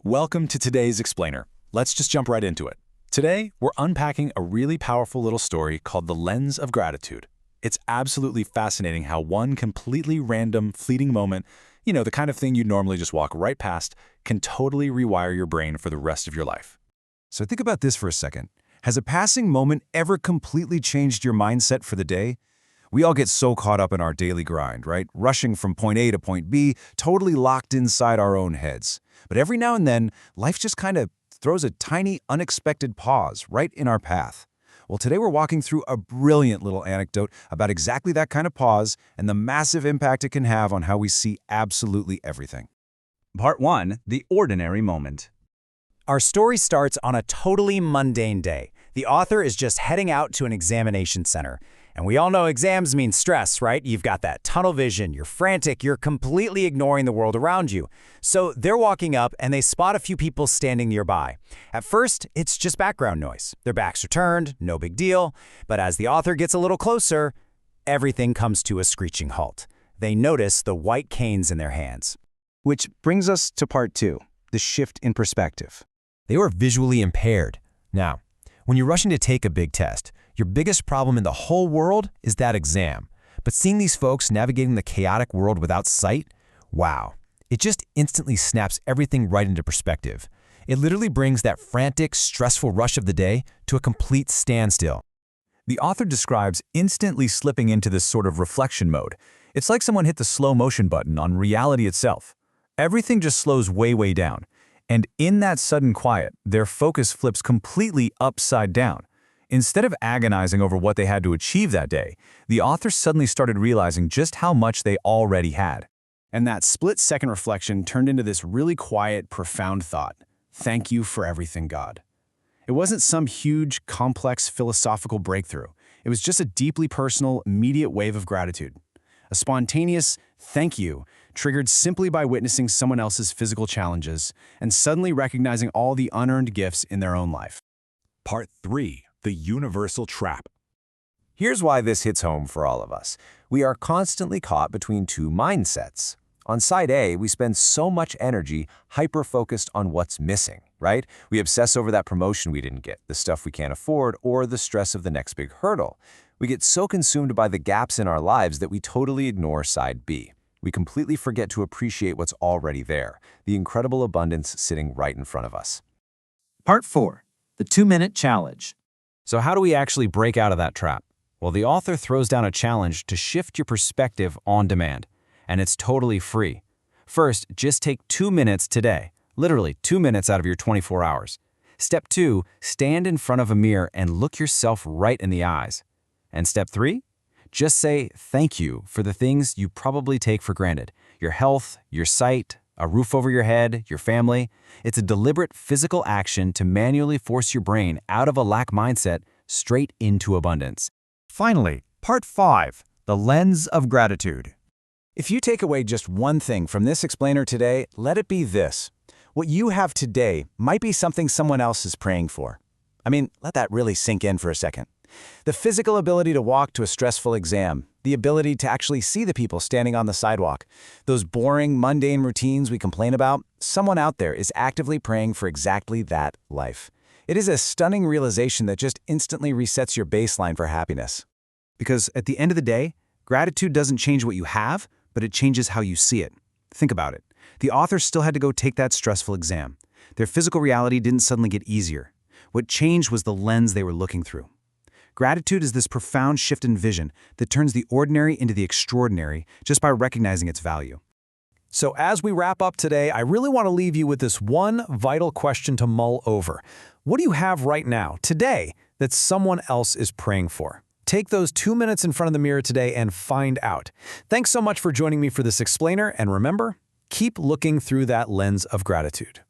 Welcome to today's Explainer. Let's just jump right into it. Today, we're unpacking a really powerful little story called The Lens of Gratitude. It's absolutely fascinating how one completely random, fleeting moment, the kind of thing you'd normally just walk right past, can totally rewire your brain for the rest of your life. So think about this for a second. Has a passing moment ever completely changed your mindset for the day? We all get so caught up in our daily grind, right? Rushing from point A to point B, totally locked inside our own heads. But every now and then, life just kind of throws a tiny, unexpected pause right in our path. Well, today we're walking through a brilliant little anecdote about exactly that kind of pause and the massive impact it can have on how we see absolutely everything. Part 1. The Ordinary Moment. Our story starts on a totally mundane day. The author is just heading out to an examination center. And we all know exams mean stress, right? You've got that tunnel vision, you're frantic, you're completely ignoring the world around you. So they're walking up and they spot a few people standing nearby. At first, it's just background noise. Their backs are turned, no big deal. But as the author gets a little closer, everything comes to a screeching halt. They notice the white canes in their hands. Which brings us to part 2, the shift in perspective. They were visually impaired. Now, when you're rushing to take a big test, your biggest problem in the whole world is that exam. But seeing these folks navigating the chaotic world without sight, wow. It just instantly snaps everything right into perspective. It literally brings that frantic, stressful rush of the day to a complete standstill. The author describes instantly slipping into this sort of reflection mode. It's like someone hit the slow motion button on reality itself. Everything just slows way down. And in that sudden quiet, their focus flips completely upside down. Instead of agonizing over what they had to achieve that day, the author suddenly started realizing just how much they already had. And that split-second reflection turned into this really quiet, profound thought. Thank you for everything, God. It wasn't some huge, complex philosophical breakthrough. It was just a deeply personal, immediate wave of gratitude. A spontaneous thank you triggered simply by witnessing someone else's physical challenges and suddenly recognizing all the unearned gifts in their own life. Part 3. The Universal Trap. Here's why this hits home for all of us. We are constantly caught between two mindsets. On side A, we spend so much energy hyper-focused on what's missing, right? We obsess over that promotion we didn't get, the stuff we can't afford, or the stress of the next big hurdle. We get so consumed by the gaps in our lives that we totally ignore side B. We completely forget to appreciate what's already there, the incredible abundance sitting right in front of us. Part 4. The 2-minute challenge. So how do we actually break out of that trap? Well, the author throws down a challenge to shift your perspective on demand, and it's totally free. First, just take 2 minutes today, literally 2 minutes out of your 24 hours. Step 2, stand in front of a mirror and look yourself right in the eyes. And step 3, just say thank you for the things you probably take for granted. Your health, your sight, a roof over your head, your family. It's a deliberate physical action to manually force your brain out of a lack mindset straight into abundance. Finally, Part 5. The Lens of Gratitude. If you take away just one thing from this explainer today, let it be this. What you have today might be something someone else is praying for. Let that really sink in for a second. The physical ability to walk to a stressful exam, the ability to actually see the people standing on the sidewalk, those boring, mundane routines we complain about, someone out there is actively praying for exactly that life. It is a stunning realization that just instantly resets your baseline for happiness. Because at the end of the day, gratitude doesn't change what you have, but it changes how you see it. Think about it. The author still had to go take that stressful exam. Their physical reality didn't suddenly get easier. What changed was the lens they were looking through. Gratitude is this profound shift in vision that turns the ordinary into the extraordinary just by recognizing its value. So as we wrap up today, I really want to leave you with this one vital question to mull over. What do you have right now, today, that someone else is praying for? Take those 2 minutes in front of the mirror today and find out. Thanks so much for joining me for this explainer, and remember, keep looking through that lens of gratitude.